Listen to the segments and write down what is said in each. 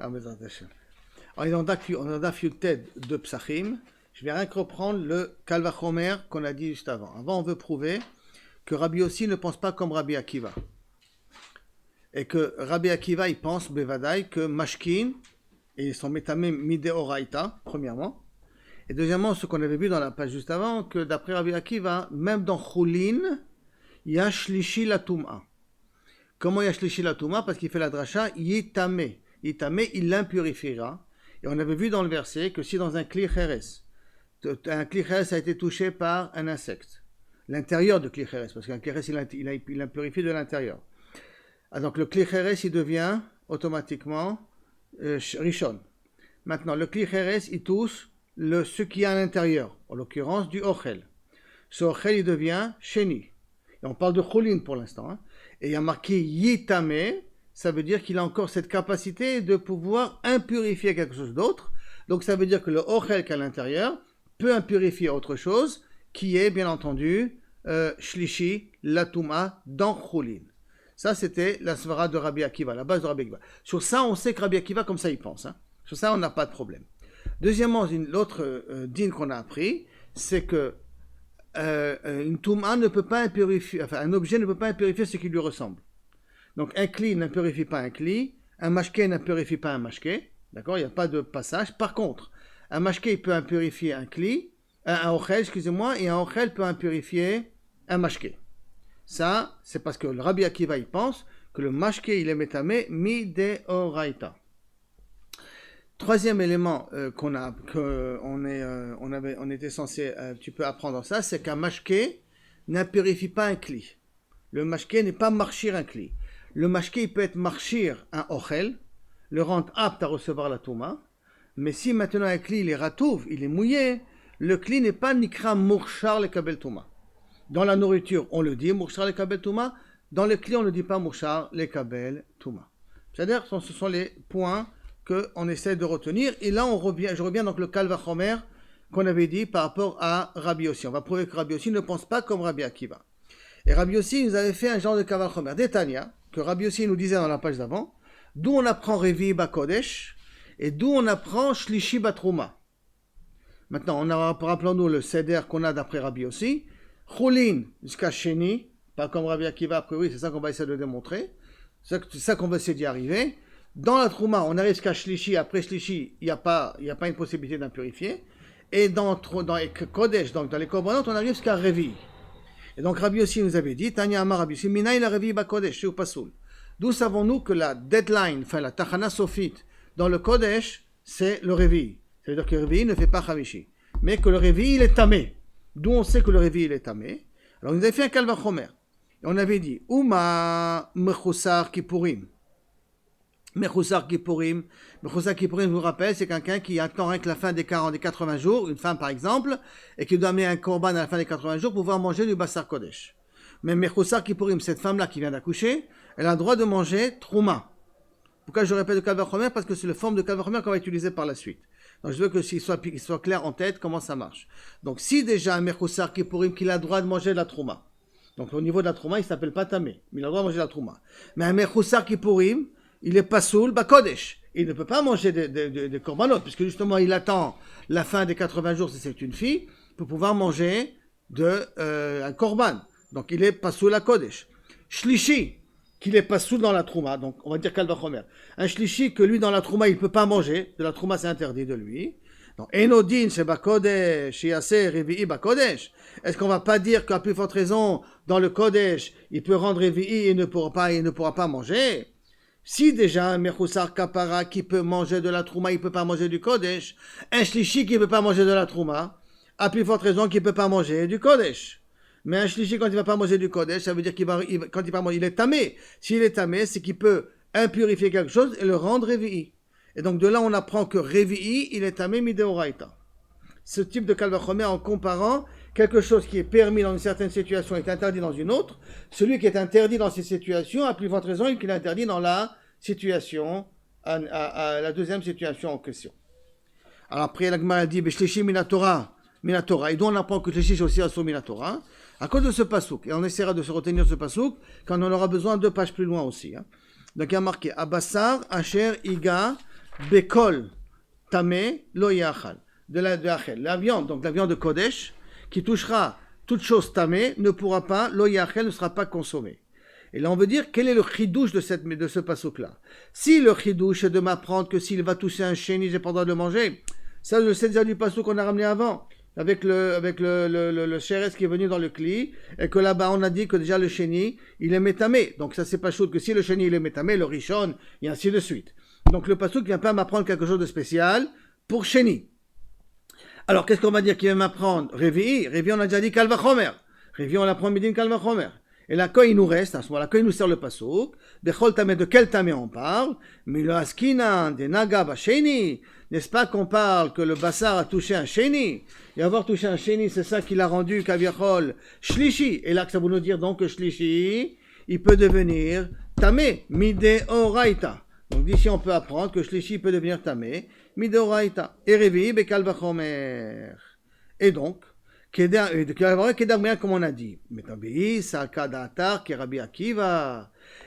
Ah, mais attention. Alors, on est dans Fiuted de Psachim. Je vais rien que reprendre le Kalvachomer qu'on a dit juste avant. Avant, on veut prouver que Rabbi Yossi ne pense pas comme Rabbi Akiva. Et que Rabbi Akiva, il pense, Bevadaï, que Mashkin, et ils sont métamé Mideoraita, premièrement. Et deuxièmement, ce qu'on avait vu dans la page juste avant, que d'après Rabbi Akiva, même dans Choulin, il y a Shlishi la Touma. Comment il y a Shlishi la Touma? Parce qu'il fait la dracha, Yitame. Yitame, il l'impurifiera. Et on avait vu dans le verset que si dans un Kli Cheres a été touché par un insecte, l'intérieur de Kli Cheres, parce qu'un Kli Cheres, il impurifie de l'intérieur. Ah, donc le Kli Cheres, il devient automatiquement Rishon. Maintenant, le Kli Cheres, il touche ce qui est à l'intérieur, en l'occurrence du Ochel. Ce Ochel, il devient Sheni. Et on parle de Choulin pour l'instant. Hein. Et il y a marqué Yitame, ça veut dire qu'il a encore cette capacité de pouvoir impurifier quelque chose d'autre. Donc ça veut dire que le Ochel qui est à l'intérieur peut impurifier autre chose, qui est bien entendu Shlishi, Latuma, dans Choulin. Ça, c'était la svara de Rabbi Akiva, la base de Rabbi Akiva. Sur ça, on sait que Rabbi Akiva, comme ça, il pense. Hein. Sur ça, on n'a pas de problème. Deuxièmement, l'autre dîne qu'on a appris, c'est que une touma ne peut pas impurifier, enfin un objet ne peut pas impurifier ce qui lui ressemble. Donc un kli n'impurifie pas un kli, un mashké n'impurifie pas un mashké, d'accord, il n'y a pas de passage. Par contre, un mashké peut impurifier un kli, un ochel, excusez-moi, et un ochel peut impurifier un mashké. Ça, c'est parce que le Rabbi Akiva, il pense que le mashké, il est métamé mideoraita. Troisième élément qu'on était censé un petit peu apprendre ça, c'est qu'un mashké n'impurifie pas un kli. Le mashké n'est pas marchir un kli. Le mashké, il peut être marchir un ochel, le rendre apte à recevoir la touma, mais si maintenant un kli, il est ratouv, il est mouillé, le kli n'est pas nikra mourchar le kabel touma. Dans la nourriture, on le dit mourchar le kabel touma, dans le kli, on ne dit pas mourchar le kabel touma. C'est-à-dire, ce sont les points qu'on essaie de retenir. Et là, je reviens donc le Kalvachomer qu'on avait dit par rapport à Rabbi Yossi. On va prouver que Rabbi Yossi ne pense pas comme Rabbi Akiva. Et Rabbi Yossi nous avait fait un genre de Kalvachomer d'Etania, que Rabbi Yossi nous disait dans la page d'avant, d'où on apprend Revi Bakodesh, et d'où on apprend Shlishi Batrouma. Maintenant, rappelons-nous le Seder qu'on a d'après Rabbi Yossi, Choulin jusqu'à Sheni, pas comme Rabbi Akiva, a priori, c'est ça qu'on va essayer de démontrer, c'est ça qu'on va essayer d'y arriver. Dans la Trouma, on arrive jusqu'à Shlishi. Après Shlishi, il n'y a pas une possibilité d'impurifier. Et dans Kodesh, donc dans les Korbanot, on arrive jusqu'à Revi. Et donc Rabbi Yossi nous avait dit, Tanya Amar Rabbi Yossi, Mina il a Revi Bakodesh, ou Pasoul. D'où savons-nous que la deadline, enfin la Tachana Sofit, dans le Kodesh, c'est le Revi. Ça veut dire que le Revi ne fait pas Chamishi. Mais que le Revi, il est tamé. D'où on sait que le Revi, il est tamé. Alors, on nous avait fait un Kalvachomer. Et on avait dit, Uma Mechusar Kippurim. Mechusar Kippurim, je vous rappelle, c'est quelqu'un qui attend rien que la fin des 80 jours, une femme par exemple, et qui doit amener un korban à la fin des 80 jours pour pouvoir manger du Basar Kodesh. Mais Mechusar Kippurim, cette femme-là qui vient d'accoucher, elle a le droit de manger Trouma. Pourquoi je répète le Kalvachomer? Parce que c'est la forme de Kalvachomer qu'on va utiliser par la suite. Donc je veux que qu'il soit clair en tête comment ça marche. Donc si déjà un Mechusar Kippurim qu'il a le droit de manger de la Trouma, donc au niveau de la Trouma, il ne s'appelle pas Tamé, mais il a le droit de manger de la Trouma. Mais un Mechusar Kippurim, il est pas soul, Bakodesh. Il ne peut pas manger des korbanot, puisque justement il attend la fin des 80 jours si c'est une fille, pour pouvoir manger un korban. Donc il est pas soul à Kodesh. Shlishi, qu'il est pas soul dans la trouma, donc on va dire Kalvachomer. Un shlishi que lui dans la trouma il ne peut pas manger, de la trouma c'est interdit de lui. Donc Enodin, c'est Bakodesh, Yase, Revi'i, Bakodesh. Est-ce qu'on va pas dire qu'à plus forte raison, dans le Kodesh, il peut rendre Revi'i et il ne pourra pas manger? Si déjà un Mechusar Kapara qui peut manger de la Trouma, il ne peut pas manger du Kodesh, un Shlishi qui ne peut pas manger de la Trouma, à plus forte raison qu'il ne peut pas manger du Kodesh. Mais un Shlishi, quand il ne va pas manger du Kodesh, ça veut dire quand il va manger, il est tamé. S'il est tamé, c'est qu'il peut impurifier quelque chose et le rendre Revi'i. Et donc de là, on apprend que Revi'i, il est tamé mideoraita. Ce type de Kalvachomer en comparant quelque chose qui est permis dans une certaine situation est interdit dans une autre, celui qui est interdit dans ces situations a plus forte raison qu'il est interdit dans la situation, à la deuxième situation en question. Alors après, la Gemara dit, Shlishi minatora, et d'où on apprend que Shlishi aussi a son minatora, à cause de ce pasouk. Et on essaiera de se retenir ce pasouk quand on aura besoin 2 pages plus loin aussi. Hein. Donc il y a marqué Abassar Asher Iga Bekol Tame Lo Yachal. De la viande, donc la viande de Kodesh, qui touchera toute chose tamée, ne pourra pas, Lo Yachal ne sera pas consommée. Et là on veut dire quel est le chidouche de ce passouk-là. Si le chidouche est de m'apprendre que s'il va toucher un chéni, j'ai pas le droit de le manger, ça je sais déjà du passouk qu'on a ramené avant. Avec le chéres qui est venu dans le kli, et que là-bas on a dit que déjà le chéni, il est métamé. Donc ça c'est pas chaud que si le chéni il est métamé, le rishon, et ainsi de suite. Donc le passouk vient pas m'apprendre quelque chose de spécial pour chéni. Alors qu'est-ce qu'on va dire qu'il vient m'apprendre? Révi, on a déjà dit kalvachomer. Révi, on l'apprend midin kalvachomer. Et là, quand il nous reste, à ce moment-là, quand il nous sert le passouk, bechol tamé, de quel tamé on parle? Mais le askinan, des naga basheni. N'est-ce pas qu'on parle que le bassar a touché un chéni? Et avoir touché un chéni, c'est ça qui l'a rendu kaviachol shlishi. Et là, que ça veut nous dire donc que shlishi, il peut devenir tamé, mideoraita. Donc d'ici, on peut apprendre que shlishi peut devenir tamé, mideoraita. Et revi, bekal vachomer. Et donc, comme on a dit,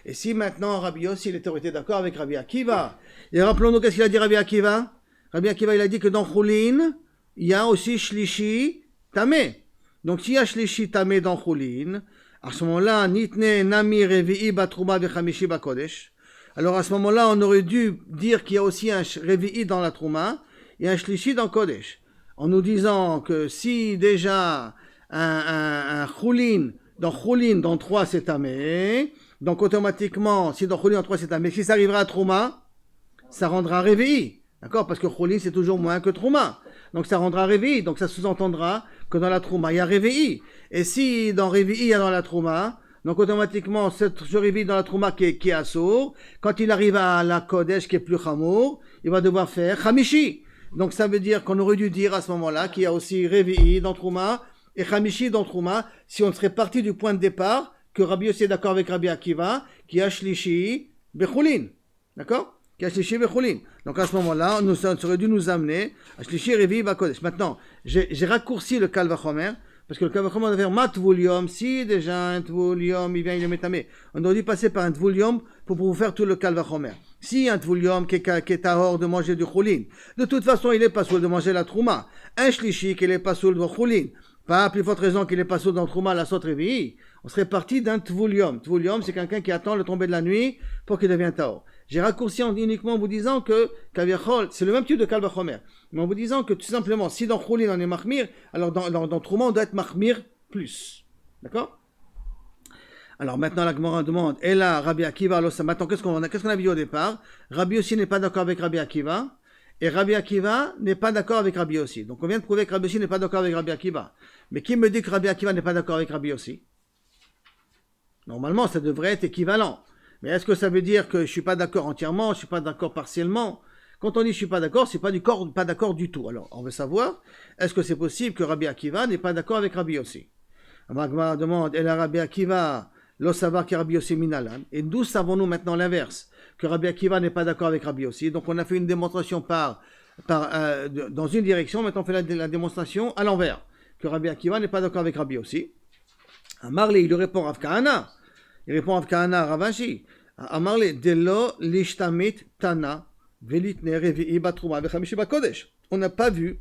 et si maintenant Rabbi Yossi il était d'accord avec Rabbi Akiva, et rappelons-nous qu'est-ce qu'il a dit Rabbi Akiva. Rabbi Akiva il a dit que dans Choulin, il y a aussi Shlishi Tamé. Donc s'il y a Shlishi Tamé dans Choulin, à ce moment-là, Nitne Nami Revi'i Batrouma Vechamishi Bakodesh. Alors à ce moment-là, on aurait dû dire qu'il y a aussi un Revi'i dans la Trouma et un Shlishi dans Kodesh. En nous disant que si déjà un choulin, dans 3 c'est tamé, donc automatiquement, si dans choulin dans 3 c'est tamé, si ça arrivera à trouma, ça rendra réveillé. D'accord? Parce que choulin c'est toujours moins que trouma. Donc ça rendra réveillé. Donc ça sous-entendra que dans la trouma il y a réveillé. Et si dans réveillé il y a dans la trouma, donc automatiquement ce réveillé dans la trouma qui est assour, quand il arrive à la kodesh qui est plus chamour, il va devoir faire chamishi. Donc ça veut dire qu'on aurait dû dire à ce moment-là qu'il y a aussi Revi'i dans Trouma et Chamishi dans Trouma, si on serait parti du point de départ que Rabbi Yossi est d'accord avec Rabbi Akiva, qui a Shlishi Bechulin. D'accord? Qui a Shlishi Bechulin. Donc à ce moment-là, ça aurait dû nous amener à Shlishi Revi'i Bakodesh. Maintenant, j'ai raccourci le Kal Vachomer, parce que le Kal Vachomer on va faire Matvulium, si déjà un Tvulium, il vient, il est métamé. On aurait dû passer par un Tvulium pour vous faire tout le Kal Vachomer. Si un Tvulium qui est tahor de manger du choulin, de toute façon il est pas soul de manger la trouma. Un shlishi qui n'est pas soul de choulin, pas plus forte raison qu'il n'est pas soul dans trouma la sot réveillée, on serait parti d'un Tvulium. Tvulium c'est quelqu'un qui attend le tomber de la nuit pour qu'il devienne tahor. J'ai raccourci uniquement en vous disant que kaviachol, c'est le même type de Kal Vachomer, mais en vous disant que tout simplement si dans choulin on est mahmir, alors dans trouma on doit être mahmir plus. D'accord? Alors maintenant la Gemara demande, et là Rabbi Akiva, alors maintenant qu'est-ce qu'on a vu au départ? Rabbi Yossi n'est pas d'accord avec Rabbi Akiva, et Rabbi Akiva n'est pas d'accord avec Rabbi Yossi. Donc on vient de prouver que Rabbi Yossi n'est pas d'accord avec Rabbi Akiva. Mais qui me dit que Rabbi Akiva n'est pas d'accord avec Rabbi Yossi? Normalement ça devrait être équivalent. Mais est-ce que ça veut dire que je suis pas d'accord entièrement, je suis pas d'accord partiellement? Quand on dit je suis pas d'accord, c'est pas d'accord du tout. Alors on veut savoir, est-ce que c'est possible que Rabbi Akiva n'est pas d'accord avec Rabbi Yossi? La Gemara demande, et là Rabbi Akiva Lo savar que Rabbi Yossi minalan. Et d'où savons-nous maintenant l'inverse? Que Rabbi Akiva n'est pas d'accord avec Rabbi Yossi. Donc on a fait une démonstration dans une direction, maintenant on fait la démonstration à l'envers. Que Rabbi Akiva n'est pas d'accord avec Rabbi Yossi. Amarle, il lui répond Rav Kahana. Il répond Rav Kahana à Ravashi. Amarle, Delo lishtamit tana velitne revi'i batrouma vechamishi bakodesh. On n'a pas vu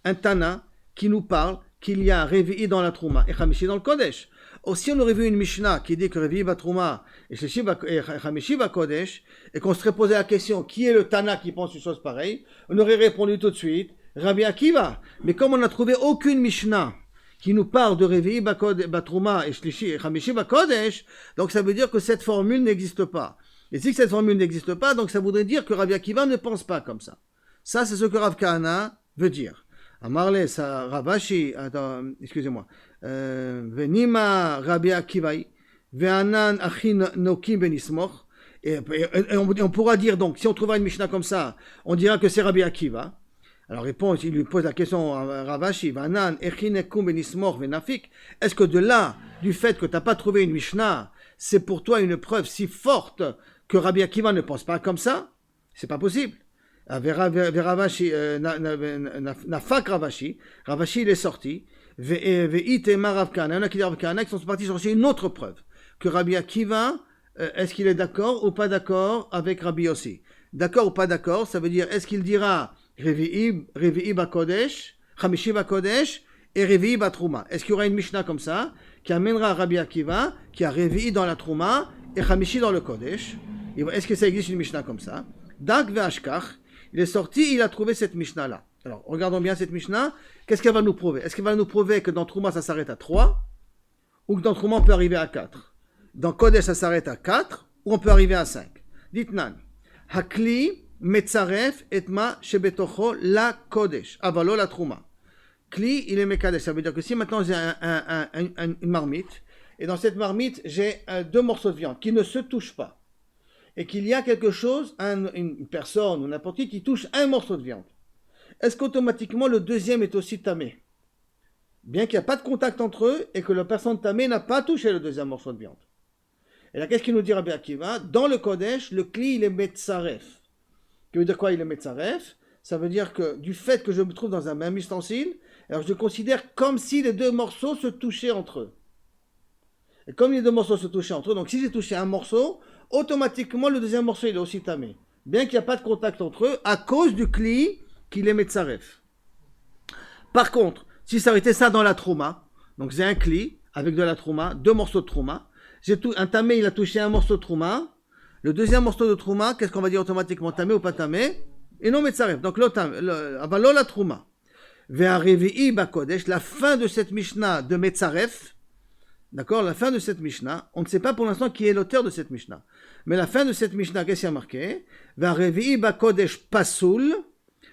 un tana qui nous parle qu'il y a un revi'i dans la trouma et chamishi dans le kodesh. Or, si on aurait vu une Mishnah qui dit que Revi'i Batrouma et Chamishi Bakodesh, et qu'on serait posé la question qui est le Tana qui pense une chose pareille, on aurait répondu tout de suite Rabbi Akiva. Mais comme on n'a trouvé aucune Mishnah qui nous parle de Revi'i Batrouma et Chamishi Bakodesh, donc ça veut dire que cette formule n'existe pas. Et si cette formule n'existe pas, donc ça voudrait dire que Rabbi Akiva ne pense pas comme ça. Ça, c'est ce que Rav Kahana veut dire. Amarle, ça, Ravashi, attends, excusez-moi. Venima Rabbi Akivai, Ve'anan Achin Nokim Benismoch. Et on pourra dire donc, si on trouvera une Mishnah comme ça, on dira que c'est Rabbi Akiva. Alors réponse, il lui pose la question à Ravashi, Ve'anan Achin Nokim Benismoch Venafik. Est-ce que de là, du fait que tu n'as pas trouvé une Mishnah, c'est pour toi une preuve si forte que Rabbi Akiva ne pense pas comme ça? C'est pas possible. Ravashi, Nafak Ravashi, Ravashi il est sorti. Ve'itema Rav Kahana, il y en a qui disent Rav Kahana qui sont partis chercher une autre preuve, que Rabbi Akiva est-ce qu'il est d'accord ou pas d'accord avec Rabbi Yossi? D'accord ou pas d'accord, ça veut dire est-ce qu'il dira Revi'i Bakodesh, Chamishi Bakodesh et Revi'i Batrouma? Est-ce qu'il y aura une Mishnah comme ça qui amènera Rabbi Akiva, qui a Revi'i dans la Trouma et Chamishi dans le Kodesh? Est-ce que ça existe une Mishnah comme ça? Dak ve'ashkach, il est sorti, il a trouvé cette Mishnah-là. Alors, regardons bien cette Mishnah. Qu'est-ce qu'elle va nous prouver? Est-ce qu'elle va nous prouver que dans Trouma, ça s'arrête à 3 ou que dans Trouma, on peut arriver à 4? Dans Kodesh, ça s'arrête à 4 ou on peut arriver à 5? Dites-nan. Hakli metzaref etma shebetocho la Kodesh, avalo la Trouma. Kli, il est mekadesh. Ça veut dire que si maintenant j'ai une marmite, et dans cette marmite, j'ai 2 morceaux de viande qui ne se touchent pas, et qu'il y a quelque chose, une personne ou n'importe qui touche un morceau de viande, est-ce qu'automatiquement le deuxième est aussi tamé? Bien qu'il n'y a pas de contact entre eux et que la personne tamée n'a pas touché le deuxième morceau de viande. Et là, qu'est-ce qu'il nous dit Rabbi Akiva? Dans le Kodesh, le Kli, il est Metzaref. Ça veut dire quoi, il est Metzaref? Ça veut dire que du fait que je me trouve dans un même ustensile, alors je considère comme si les 2 morceaux se touchaient entre eux. Et comme les 2 morceaux se touchaient entre eux, donc si j'ai touché un morceau, automatiquement le deuxième morceau il est aussi tamé. Bien qu'il n'y a pas de contact entre eux, à cause du Kli, qu'il est Metzaref. Par contre, si ça aurait été ça dans la Trouma, donc j'ai un Kli avec de la Trouma, 2 morceaux de Trouma, un tamé il a touché un morceau de Trouma, le deuxième morceau de Trouma, qu'est-ce qu'on va dire automatiquement, tamé ou pas tamé? Et non Metzaref, donc avalo la Trouma. Ve'arevi'i bakodesh, la fin de cette Mishnah de Metzaref, d'accord, la fin de cette Mishnah, on ne sait pas pour l'instant qui est l'auteur de cette Mishnah, mais la fin de cette Mishnah, qu'est-ce qu'il y a marqué? Ve'arevi'i bakodesh pasoul,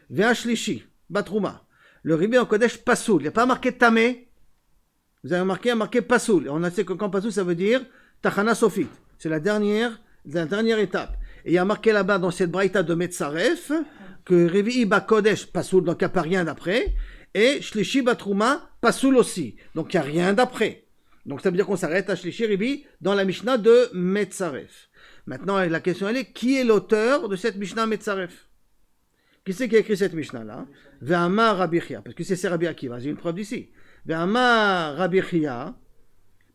ve'ashlishi, batrouma. Le ribi en Kodesh pasoul, il n'y a pas marqué tamé. Vous avez marqué, marqué pasoul. Et on a dit que quand pasoul, ça veut dire tachana sofit. C'est la dernière étape. Et il y a marqué là-bas dans cette braïta de Metzaref que ribi bakodesh pasoul, donc il n'y a pas rien d'après. Et shlishi batrouma pasoul aussi. Donc il n'y a rien d'après. Donc ça veut dire qu'on s'arrête à shlishi ribi dans la Mishnah de Metzaref. Maintenant, la question elle est, qui est l'auteur de cette Mishnah Metzaref? Qui c'est qui a écrit cette Mishnah-là? Ve'amar Rabbi Chia, parce que c'est Rabbi Akiva, j'ai une preuve d'ici. Ve'amar Rabbi Chia,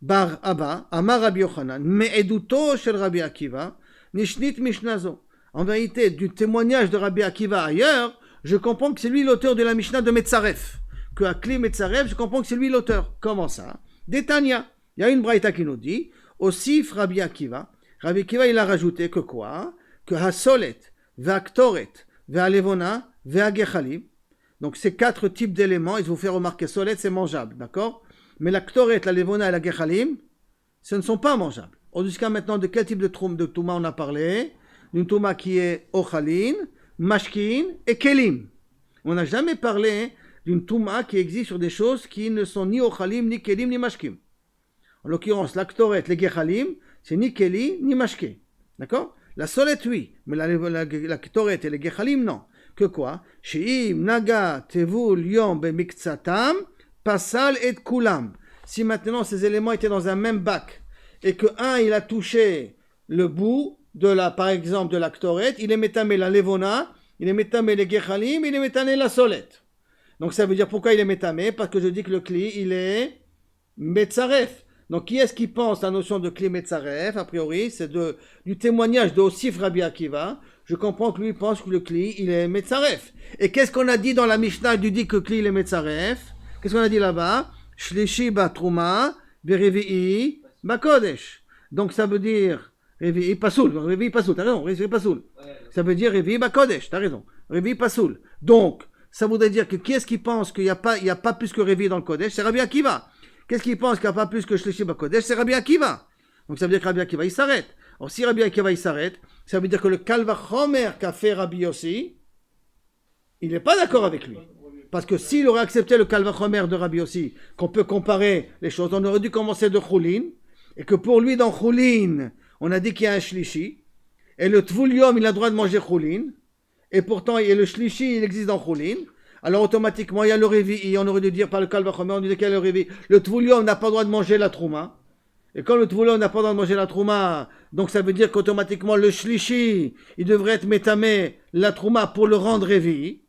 bar Abba, Amar Rabbi Yochanan, me'eduto shel Rabbi Akiva, nishnit Mishnazo. En vérité, du témoignage de Rabbi Akiva ailleurs, je comprends que c'est lui l'auteur de la Mishnah de Metzaref. Que à Kli Metzaref, je comprends que c'est lui l'auteur. Comment ça? D'Etania. Il y a une braïta qui nous dit, Osif Rabbi Akiva. Rabbi Akiva, il a rajouté que quoi? Que Hasolet, Ve'aktoret, Ve'alevona, Ve'agechalim. Donc ces 4 types d'éléments, ils vous font remarquer, solet c'est mangeable, d'accord? Mais la ktoret, la levona et la gechalim, ce ne sont pas mangeables. Jusqu'à maintenant, de quel type de touma on a parlé? D'une touma qui est ochalin, mashkin et kelim. On n'a jamais parlé d'une touma qui existe sur des choses qui ne sont ni ochalim, ni kelim, ni mashkim. En l'occurrence, la ktoret, les gechalim, c'est ni keli, ni mashke. D'accord? La solet, oui, mais la ktoret et les gechalim, non. Que quoi? She'im naga tevul yom bemiktsatam pasal et kulam. Si maintenant ces éléments étaient dans un même bac et que un il a touché le bout de la, par exemple de la ktoret, il est métamé la levona, il est métamé les gechalim, il est métamé la solette. Donc ça veut dire pourquoi il est métamé? Parce que je dis que le kli il est metzaref. Donc qui est-ce qui pense la notion de kli metzaref? A priori c'est du témoignage de Osif Rabbi Akiva. Je comprends que lui pense que le Kli, il est Metzaref. Et qu'est-ce qu'on a dit dans la Mishnah du dit que le Kli, il est Metzaref? Qu'est-ce qu'on a dit là-bas? Shlishi batrouma, berevi'i bakodesh. Donc ça veut dire Revi'i pasoul. Revi'i pasoul, t'as raison, Revi'i pasoul. Ça veut dire Revi'i bakodesh, t'as raison. Revi'i pasoul. Donc, ça voudrait dire que qui est-ce qui pense qu'il n'y a pas plus que Revi'i dans le Kodesh? C'est Rabbi Akiva. Qu'est-ce qui pense qu'il n'y a pas plus que Shlishi bakodesh? C'est Rabbi Akiva. Donc ça veut dire que Rabbi Akiva, il s'arrête. Alors si Rabbi Akiva, il s'arrête, ça veut dire que le Kal Vachomer qu'a fait Rabbi Yossi, il n'est pas d'accord avec lui. Parce que s'il aurait accepté le Kal Vachomer de Rabbi Yossi, qu'on peut comparer les choses, on aurait dû commencer de Choulin, et que pour lui, dans Choulin, on a dit qu'il y a un Shlishi, et le Tvul Yom, il a le droit de manger Choulin, et pourtant, le Shlishi, il existe dans Choulin, alors automatiquement, il y a le Revi'i, on aurait dû dire par le Kal Vachomer, on dit qu'il y a le Revi'i, le Tvul Yom n'a pas le droit de manger la Trouma, et quand le Tvul Yom n'a pas le droit de manger la Trouma, donc ça veut dire qu'automatiquement le Shlishi, il devrait être métamé la Trouma pour le rendre Revi'i.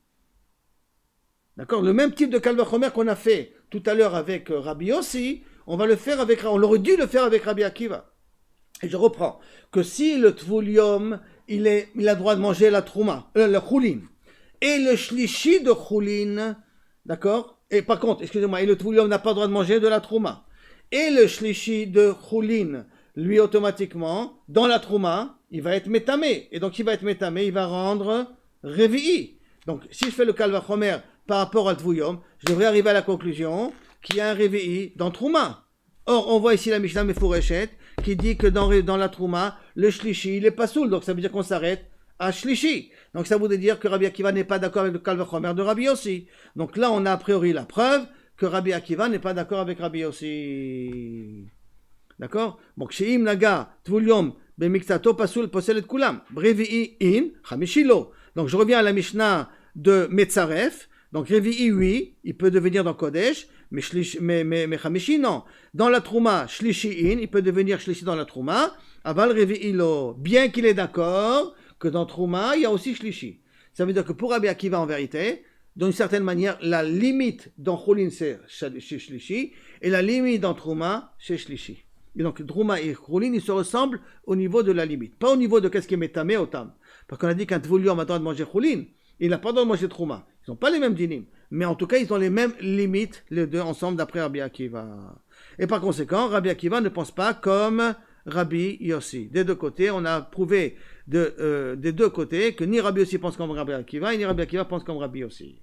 D'accord? Le même type de Kal Vachomer qu'on a fait tout à l'heure avec Rabbi Yossi, on va le faire avec, on aurait dû le faire avec Rabbi Akiva. Et je reprends, que si le tvoulium, il a le droit de manger la trouma, le choulin, et le shlishi de choulin, d'accord? Et par contre, excusez-moi, et le tvoulium n'a pas le droit de manger de la trouma, et le shlishi de choulin, lui automatiquement, dans la trouma, il va être métamé, et donc il va être métamé, il va rendre révi'i. Donc si je fais le kalvachomer par rapport al tvoulium, je devrais arriver à la conclusion qu'il y a un révi'i dans trouma. Or, on voit ici la Mishnah Mefureshet qui dit que dans la Trouma, le Shlishi, il est pas soul, donc ça veut dire qu'on s'arrête à Shlishi. Donc ça voudrait dire que Rabbi Akiva n'est pas d'accord avec le Kal Vachomer de Rabbi Yossi. Donc là, on a a priori la preuve que Rabbi Akiva n'est pas d'accord avec Rabbi Yossi. D'accord? Donc chez Im Naga, Tvulium, Bemiktato, Pasul, Posel et Kulam. Brevi'i in, Chamishilo. Donc je reviens à la Mishnah de Metzaref. Donc Revi'i, oui, il peut devenir dans Kodesh, mais Chamishi, non. Dans la Trouma, Shlishi-in, il peut devenir Shlishi dans la Trouma, Aval Revi'i lo. Bien qu'il est d'accord que dans Trouma, il y a aussi Shlishi. Ça veut dire que pour Rabbi Akiva, en vérité, d'une certaine manière, la limite dans Choulin, c'est Shlishi, et la limite dans Trouma, c'est Shlishi. Et donc Trouma et Choulin, ils se ressemblent au niveau de la limite. Pas au niveau de qu'est-ce qui est métamé au tam. Parce qu'on a dit qu'un Tvoulium a le droit de manger Choulin, il n'a pas le droit de manger Trouma. Ils n'ont pas les mêmes dinim, mais en tout cas, ils ont les mêmes limites, les deux ensemble, d'après Rabbi Akiva. Et par conséquent, Rabbi Akiva ne pense pas comme Rabbi Yossi. Des deux côtés, on a prouvé des deux côtés que ni Rabbi Yossi pense comme Rabbi Akiva, et ni Rabbi Akiva pense comme Rabbi Yossi.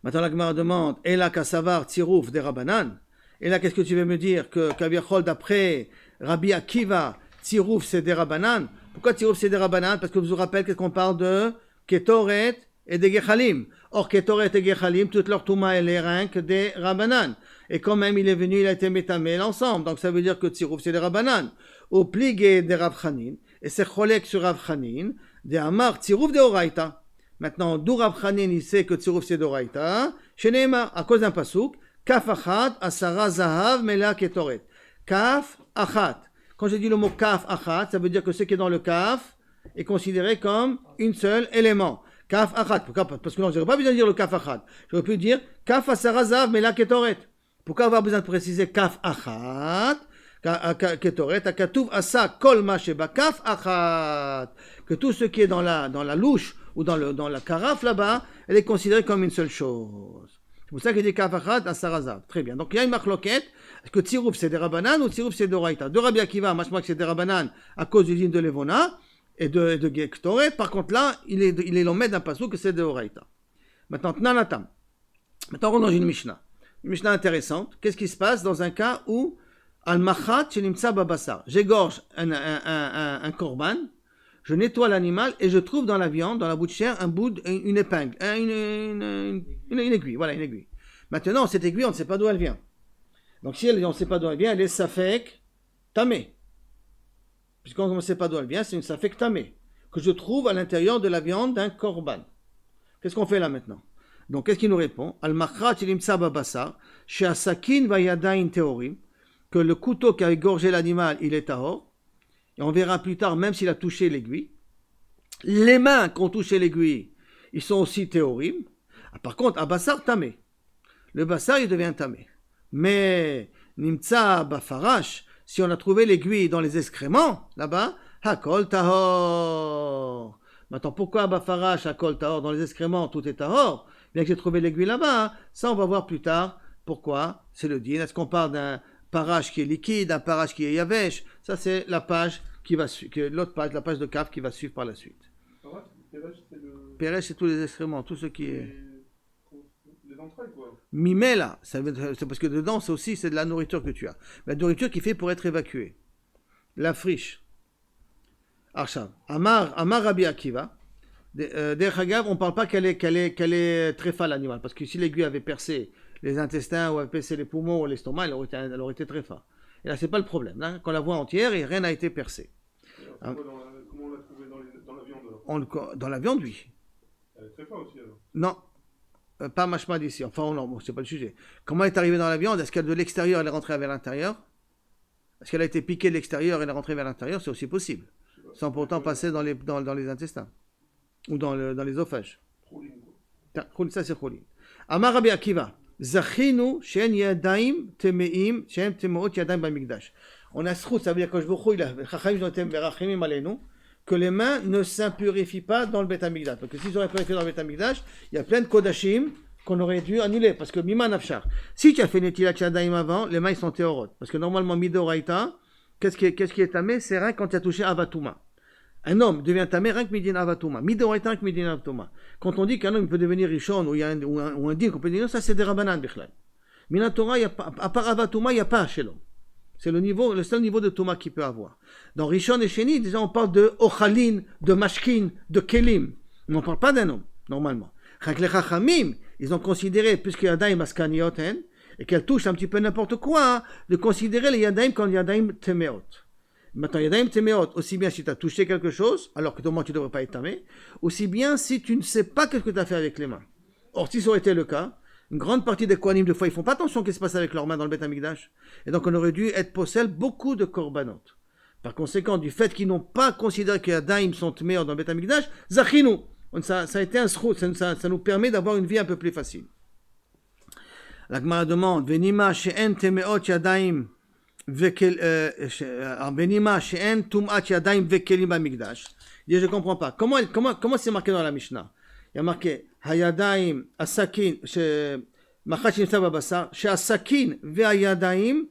Maintenant, la Gemara demande, et là, Kassavar, Tirouf, des Rabbanan. Et là, qu'est-ce que tu veux me dire que Kaviachol, d'après Rabbi Akiva, Tirouf, c'est des Rabbanan. Pourquoi Tirouf, c'est des Rabbanan? Parce que je vous rappelle qu'est-ce qu'on parle de Ketoret et des Gechalim. Or, Ketoret et Gechalim, toute leur Touma et les reins que des Rabbanan. Et quand même, il est venu, il a été métamé l'ensemble. Donc, ça veut dire que Tirouf, c'est des Rabbanan. Au pligé des Rav Chanin, et c'est Cholek sur Rav Chanin, des Amar, Tirouf de Oraita. Maintenant, d'où Rav Chanin, il sait que Tirouf, c'est d'Oraita. Chez Neymar, à cause d'un pasouk, Kaf Achat, Asara Zahav, Mela Ketoret. Kaf Achat. Quand je dis le mot Kaf Achat, ça veut dire que ce qui est dans le Kaf est considéré comme un seul élément. Kaf Achat. Pourquoi? Parce que non, je n'aurais pas besoin de dire le Kaf Achat. J'aurais pu dire Kaf Asara Zahav, Mela Ketoret. Pourquoi avoir besoin de préciser Kaf Achat? Ketoret, Akatuv Asa Kol Ma Sheba Kaf Achat. Que tout ce qui est dans la louche ou dans la carafe là-bas, elle est considérée comme une seule chose. C'est pour ça qu'il dit Kafachat à Sarazav. Très bien. Donc il y a une marloquette. Est-ce que Tirouf c'est des Rabbanan ou Tirouf c'est d'Oraita? De Rabbi Akiva, moi que c'est des Rabbanan à cause du din de Levona et de Gektoret. Par contre là, il est l'omède d'un passou que c'est d'Oraita. Maintenant, Tnanatam. Maintenant, on est dans une Mishnah. Une Mishnah intéressante. Qu'est-ce qui se passe dans un cas où Al-Machat Shenimtsa Babasar. J'égorge un korban, je nettoie l'animal et je trouve dans la viande, dans la bout de chair, une épingle, une aiguille. Voilà, une aiguille. Maintenant, cette aiguille, on ne sait pas d'où elle vient. Donc, si on ne sait pas d'où elle vient, elle est safek tamé. Puisqu'on ne sait pas d'où elle vient, c'est une safek tamé que je trouve à l'intérieur de la viande d'un korban. Qu'est-ce qu'on fait là maintenant? Donc, qu'est-ce qu'il nous répond? Al-Machat Ilimtsa Babasa, Sheasakin Vayadain Teorim, que le couteau qui a égorgé l'animal, il est tahor. Et on verra plus tard, même s'il a touché l'aiguille. Les mains qui ont touché l'aiguille, ils sont aussi théorim. Par contre, à Bassar, tamé. Le Bassar, il devient tamé. Mais, Nimtsa Bafarash, si on a trouvé l'aiguille dans les excréments, là-bas, Hakol tahor. Maintenant, pourquoi Bafarash, Hakol tahor? Dans les excréments, tout est tahor. Bien que j'ai trouvé l'aiguille là-bas, ça on va voir plus tard. Pourquoi? C'est le din. Est-ce qu'on parle d'un parage qui est liquide, un parage qui est yavesh? Ça, c'est la page qui va suivre, l'autre page, la page de Kaf qui va suivre par la suite. Pérèche, c'est tous les excréments, tout ce qui est. Les entrailles, quoi. Mimela, c'est parce que dedans, c'est de la nourriture que tu as. La nourriture qui fait pour être évacuée. La friche. Arshav. Amar Rabbi Akiva. Derchagav, on ne parle pas qu'elle est tréfa l'animal, parce que si l'aiguille avait percé les intestins ou avait percé les poumons ou l'estomac, elle aurait été tréfa. Et là, c'est pas le problème. Hein. Quand on la voit entière, et rien n'a été percé. Alors, comment on l'a trouvé dans la viande? Dans la viande, oui. Elle est tréfa aussi, alors. Non, pas machma d'ici. Enfin, non, c'est pas le sujet. Comment elle est arrivée dans la viande? Est-ce qu'elle de l'extérieur, elle est rentrée vers l'intérieur? Est-ce qu'elle a été piquée de l'extérieur et elle est rentrée vers l'intérieur? C'est aussi possible. Sans pourtant passer dans les intestins. Ou dans l'œsophage. Ça, c'est cholin. Amar Rabbi Akiva. Zachinu shen yadaim temeim shen temeot yadaim bamikdash. On a srout, ça veut dire que les Chachamim ont été merachimim aleinu, que les mains ne s'impurifient pas dans le Beth Amikdash. Parce que s'ils auraient purifié dans le Beth Amikdash, il y a plein de kodashim qu'on aurait dû annuler. Parce que mima nafshar. Si tu as fait netilat yadayim avant, les mains ils sont théorot. Parce que normalement, midoraita, qu'est-ce qui est tamé? C'est rien quand tu as touché avatuma. Un homme devient tamé rien que midin avatuma. Midoraita rien que midin avatuma. Quand on dit qu'un homme peut devenir rishon ou un din qu'on peut dire, ça c'est des rabanan bichlal. Minatora, à part avatuma, il n'y a pas chez l'homme. C'est le seul niveau de Touma qu'il peut avoir. Dans Rishon et Sheni, déjà on parle de Ochalin, de Mashkin, de Kelim. Mais on ne parle pas d'un homme, normalement. Les Chachamim, ils ont considéré, puisque Yadaim Askanioten, et qu'elle touche un petit peu n'importe quoi, de considérer les Yadaim comme Yadaim Temeot. Maintenant, Yadaim Temeot, aussi bien si tu as touché quelque chose, alors que normalement tu ne devrais pas être tamé, aussi bien si tu ne sais pas ce que tu as fait avec les mains. Or, si ça aurait été le cas, une grande partie des Kohanim, des fois, ils font pas attention à ce qui se passe avec leurs mains dans le Beth Amikdash. Et donc, on aurait dû être possède beaucoup de korbanot. Par conséquent, du fait qu'ils n'ont pas considéré que les Yadaim sont meilleurs dans le Beth Amikdash, zachinu. Ça a été un srout. Ça nous permet d'avoir une vie un peu plus facile. La Gemara demande, Venima she'en temeot yadaim venima she'en tumat yadaim vekelim b'amikdash. Je ne comprends pas. Comment c'est marqué dans la Mishnah? Il y a marqué Hayadaim, Asakin, Machat Shinsa Babasar, chez Asakin, Ve'ayadaim,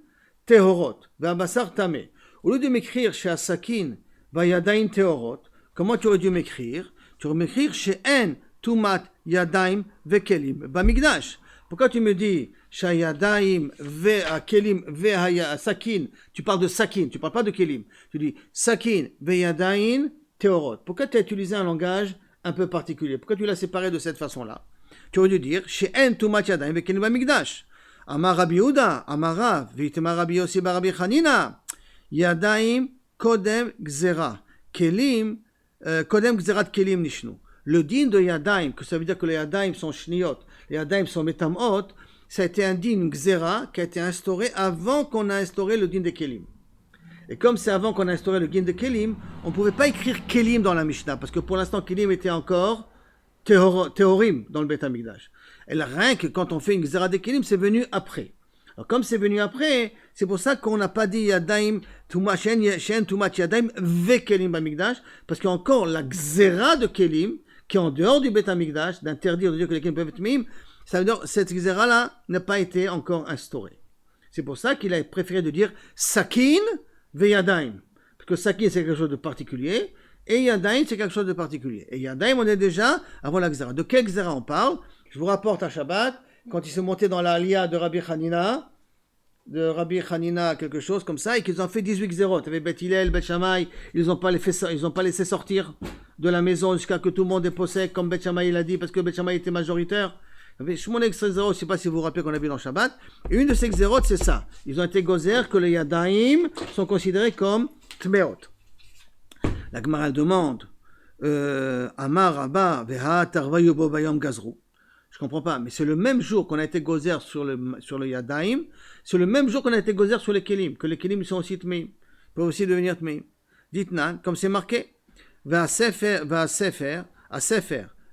Tehorot, Ve'abasar Tamé. Au lieu de m'écrire chez Asakin, Ve'ayadaim, Tehorot, comment tu aurais dû m'écrire? Tu aurais dû m'écrire chez En, Tumat, Yadaim, Ve'kelim, Bamigdash. Pourquoi tu me dis chez Yadaim, Ve'akelim, Ve'asakin? Tu parles de Sakin, tu ne parles pas de Kelim. Tu dis Sakin, Ve'ayadaim, Tehorot. Pourquoi tu as utilisé un langage un peu particulier? Pourquoi tu l'as séparé de cette façon-là? Tu aurais dû dire chez En Tumat Yadayim Vekelim Bamikdash. Amar Rabbi Yehuda, Amar Rav, V'itema Rabbi Yossi bar Rabbi Chanina, Yadayim Kodem Gzera, Kelim Kodem Gzerat Kelim Nishnu. Le din de Yadayim, que ça veut dire que les Yadayim sont shniot, les Yadayim sont metamot, ça a été un din Gzera qui a été instauré avant qu'on a instauré le din de Kelim. Et comme c'est avant qu'on a instauré le din de Kelim, on ne pouvait pas écrire Kelim dans la Mishnah, parce que pour l'instant, Kelim était encore Théorim dans le Beth Amikdash. Et là, rien que quand on fait une Gzera de Kelim, c'est venu après. Alors comme c'est venu après, c'est pour ça qu'on n'a pas dit Yadaim, Shen Tumat Yadaim, Ve Kelim Bamikdash, parce qu'il y a encore la Gzera de Kelim, qui est en dehors du Beth Amikdash, d'interdire de dire que les Kelim peuvent être mim, ça veut dire que cette Gzera-là n'a pas été encore instaurée. C'est pour ça qu'il a préféré de dire Sakin, Yadaim. Parce que Sakin c'est quelque chose de particulier, et Yadaim c'est quelque chose de particulier. Et Yadaim on est déjà avant la Gzera. De quelle Gzera on parle? Je vous rapporte à Shabbat, quand ils sont montés dans la Aliyah de Rabbi Hanina, quelque chose comme ça, et qu'ils ont fait 18 Gzerot. Il y avait Beth Hillel, Beth Shammai, ils n'ont pas laissé sortir de la maison jusqu'à que tout le monde est possède, comme Beth Shammai l'a dit, parce que Beth Shammai était majoritaire. Il y avait Shmonek Gzerot, je ne sais pas si vous vous rappelez qu'on a vu dans Shabbat. Et une de ces Gzerot, c'est ça. Ils ont été gozer que les Yadaim sont considérés comme Tmeot. La Gemara demande Amar Rabba Veha Tarvayu Bo Bayom Gazru. Je comprends pas, mais c'est le même jour qu'on a été gozer sur le Yadaim, c'est le même jour qu'on a été gozer sur les Kelim, que les Kelim sont aussi Tmeim, peuvent aussi devenir Tmeim. Dites-nan, comme c'est marqué, Veha Sefer,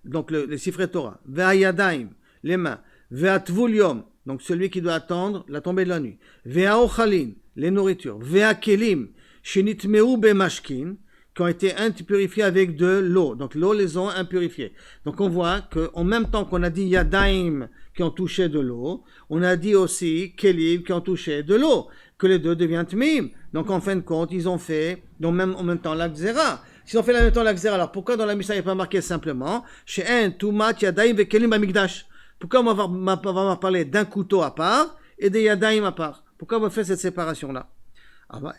donc les Sifrei Torah, Veha Yadaim, les mains, Veha Tvul Yom, donc celui qui doit attendre la tombée de la nuit, Veha Ochalin, les nourritures, Veha Kelim, Shenitmeu Bemashkin, qui ont été impurifiés avec de l'eau. Donc l'eau les ont impurifiés. Donc on voit qu'en même temps qu'on a dit Yadaim qui ont touché de l'eau, on a dit aussi Kelim qui ont touché de l'eau, que les deux deviennent Tmim. Donc en fin de compte, ils ont fait en même temps la Gzera. S'ils ont fait en même temps la Gzera, alors pourquoi dans la Mishnah il n'y a pas marqué simplement She'en Tumat Yadaim Vekelim Bamikdash? Pourquoi on va parler d'un couteau à part et des Yadaim à part? Pourquoi on va faire cette séparation-là?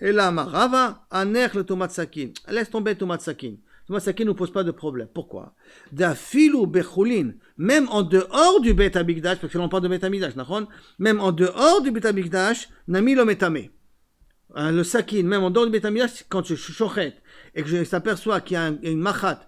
Et là, Marava, Aner le Tomat Sakin. Laisse tomber Tomat Sakin. Tomat Sakin ne nous pose pas de problème. Pourquoi? Dafilu Bechulin, même en dehors du Beth Amikdash, parce que l'on parle de Beth Amikdash, même en dehors du Beth Amikdash, Nami lo metame. Le Sakin, même en dehors du Beth Amikdash, quand je chochet et que je s'aperçois qu'il y a une machat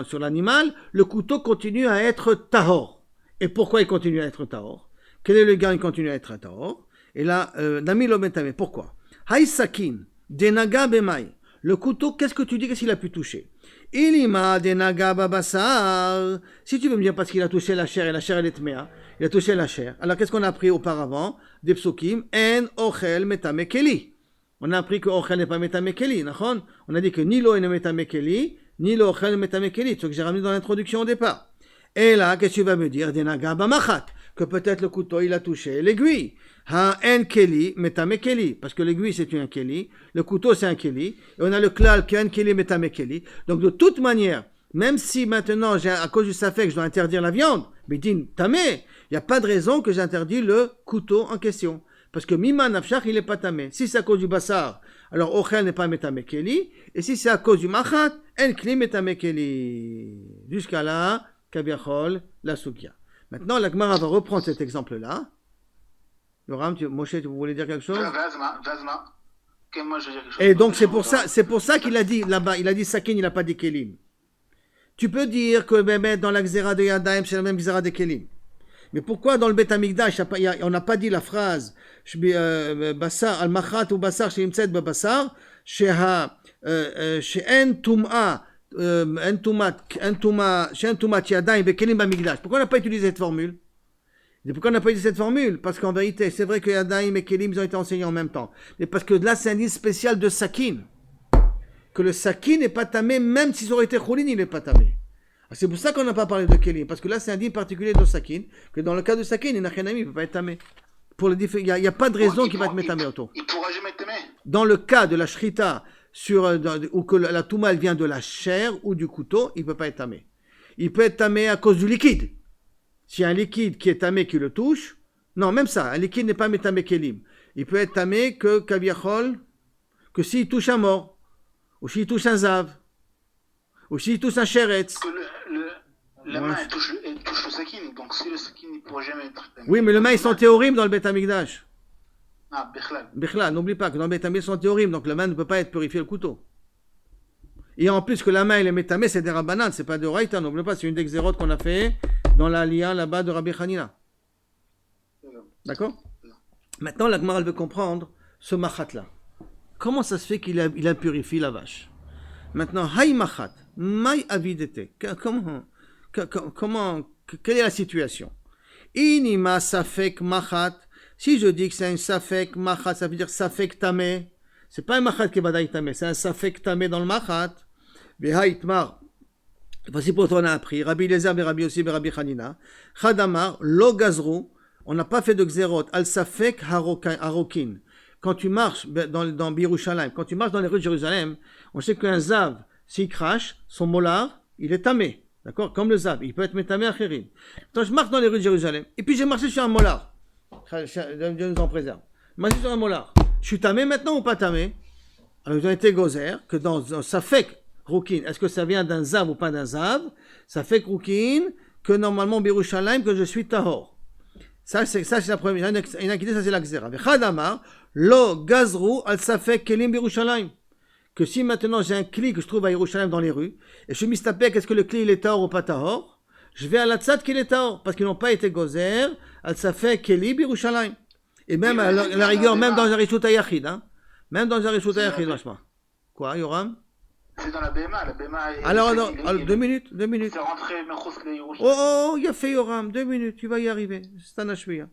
sur l'animal, le couteau continue à être tahor. Et pourquoi il continue à être tahor? Quel est le gain? Il continue à être tahor. Et là, Nami lo metame. Pourquoi? Haï Sakin, Denaga Bemai. Le couteau, qu'est-ce que tu dis? Qu'est-ce qu'il a pu toucher? Ilima Denaga Babasar. Si tu veux me dire parce qu'il a touché la chair et la chair elle est tmea, il a touché la chair. Alors qu'est-ce qu'on a appris auparavant? Des psukim, En Ochel Metame Keli. On a appris que Ochel n'est pas Metamekeli, d'accord? On a dit que ni l'eau est Metamekeli, ni l'eau Ochel est Metamekeli, ce que j'ai ramené dans l'introduction au départ. Et là, qu'est-ce que tu vas me dire? Denaga Bamachat, que peut-être le couteau il a touché l'aiguille. Ha en Keli, Metamekeli, parce que l'aiguille c'est un Keli, le couteau c'est un Keli, et on a le klal qui est un Keli Metamekeli. Donc de toute manière, même si maintenant, à cause du safek, je dois interdire la viande, Bidin Tamé, il n'y a pas de raison que j'interdis le couteau en question. Parce que Mima Nafshach, il n'est pas tamé. Si c'est à cause du bassar, alors Ochel n'est pas metamekeli. Et si c'est à cause du machat, En Kli metamekeli. Jusqu'à là, Kabiachol, la Soukia. Maintenant, la Gemara va reprendre cet exemple-là. Yoram, Moshe, vous voulez dire quelque chose? Et donc, c'est pour ça qu'il a dit là-bas, il a dit Sakin, il n'a pas dit Kelim. Tu peux dire que dans la Xéra de Yadaim, c'est la même Xéra de Kelim. Mais pourquoi dans le Bet Amikdash, on n'a pas dit la phrase Bassar al-Machat ou Bassar chez Imtzed Bassar, chez En Tum'a, En Tum'a Yadaim Bekelim Bamikdash? Pourquoi on n'a pas utilisé cette formule? Et pourquoi on n'a pas utilisé cette formule? Parce qu'en vérité, c'est vrai que Yadaim et Kelim ils ont été enseignés en même temps. Mais parce que là, c'est un livre spécial de Sakin. Que le Sakin n'est pas tamé, même s'ils auraient été Choulin, il n'est pas tamé. C'est pour ça qu'on n'a pas parlé de Kelim, parce que là c'est un din particulier de Sakin, que dans le cas de Sakin, il n'a rien à il ne peut pas être tamé. Il n'y a pas de raison qu'il va être tamé autour. Il ne pourra jamais être tamé. Dans le cas de la shrita, où que la touma vient de la chair ou du couteau, il ne peut pas être tamé. Il peut être tamé à cause du liquide. S'il y a un liquide qui est tamé qui le touche, non, même ça, un liquide n'est pas métamé Kelim. Il peut être tamé que Kaviachol, que s'il touche un mort, ou s'il touche un zav, ou s'il touche un sheretz. La main, elle touche le sakin, donc si le sakin, il ne pourra jamais être... Oui, mais les mains, ils sont théorim dans le Bet Amikdash. Ah, Bichlal. Bichlal, n'oublie pas que dans le Bet Amikdash, ils sont théorim, donc la main ne peut pas être purifiée le couteau. Et en plus que la main, elle est métamée, c'est des rabbanan, c'est pas de Raïta, n'oublie pas, c'est une des xérotes qu'on a fait dans la lia là-bas de Rabbi Hanina. D'accord? Maintenant, la Gemara, elle veut comprendre ce machat-là. Comment ça se fait qu'il impurifie la vache? Maintenant, hay machat, may avidete. Comment, quelle est la situation? Inima safek machat. Si je dis que c'est un safek machat, ça veut dire safek tamé. C'est pas un machat qui est badaï tamé, c'est un safek tamé dans le machat. Behaïtmar. Voici pour toi on a appris. Rabbi Eliezer, Rabbi Yossi, Rabbi Hanina. Chadamar, lo gazru. On n'a pas fait de xérot. Al safek harokin. Quand tu marches dans Birushalayim, quand tu marches dans les rues de Jérusalem, on sait qu'un zav, s'il crache, son molar, il est tamé. D'accord? Comme le zav, il peut être métamé à chérim. Quand je marche dans les rues de Jérusalem, et puis j'ai marché sur un molar, Dieu nous en préserve. Marché sur un molar. Je suis tamé maintenant ou pas tamé? Alors ils ont été gozer, que dans safek roukin, est-ce que ça vient d'un zav ou pas d'un zav? Safek roukin, que normalement Birushalayim, que je suis tahor. Ça c'est la première. Il y en a qui disent ça c'est la xéra. Chadamar, lo gazru al safek kelim Birushalayim. Que si maintenant j'ai un kli que je trouve à Yerushalayim dans les rues, et je suis mistapek, est-ce que le kli il est tahor ou pas tahor? Je vais à la tzad qu'il est tahor, parce qu'ils n'ont pas été gozer, al safek kelim Birushalayim. Et même à la rigueur, même dans un rishut ayachid, hein. Même dans un rishut ayachid, vachement. Quoi, Yoram? C'est dans la BMA, Alors, 2 minutes. C'est rentré, Oh, il a fait Yoram, 2 minutes, tu vas y arriver. C'est un achouïa.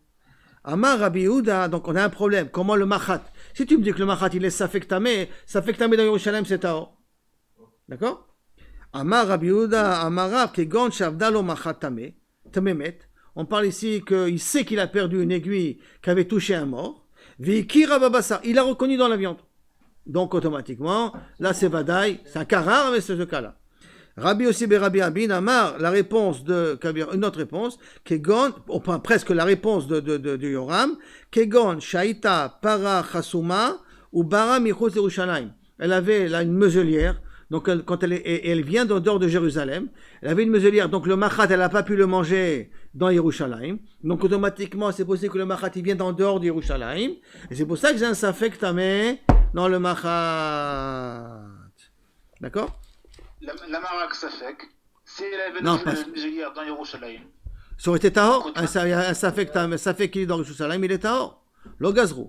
Amar Rabbi Yehuda, donc on a un problème. Comment le machat? Si tu me dis que le machat il est safek tamé dans Yerushalayim c'est tahor. D'accord? Amar Rabbi Yehuda, Amar Rav, kegon shavdalo machat tamé, tamémet. On parle ici qu'il sait qu'il a perdu une aiguille qui avait touché un mort. Vikira babassa, il a reconnu dans la viande. Donc automatiquement, là c'est vadaï, c'est un cas rare, mais c'est ce cas-là. Rabbi aussi Rabbi Abin Amar, la réponse de Kabir, une autre réponse, Kegon, enfin presque la réponse de Yoram, Kegon Shaita Para Chasuma ou Bara Michos Yerushalayim. Elle avait là une meuselière, donc quand elle vient dehors de Jérusalem, elle avait une meuselière, donc le machat elle n'a pas pu le manger dans Yerushalayim, donc automatiquement c'est possible que le machat il vient dehors de Yerushalayim, et c'est pour ça que j'ai un safek tamé dans le machat. D'accord? La marak safek, si elle avait une muselière dans Yerushalayim. Ça aurait été tahor, un safek qui est dans Yerushalayim, il est tahor. Lo gazru.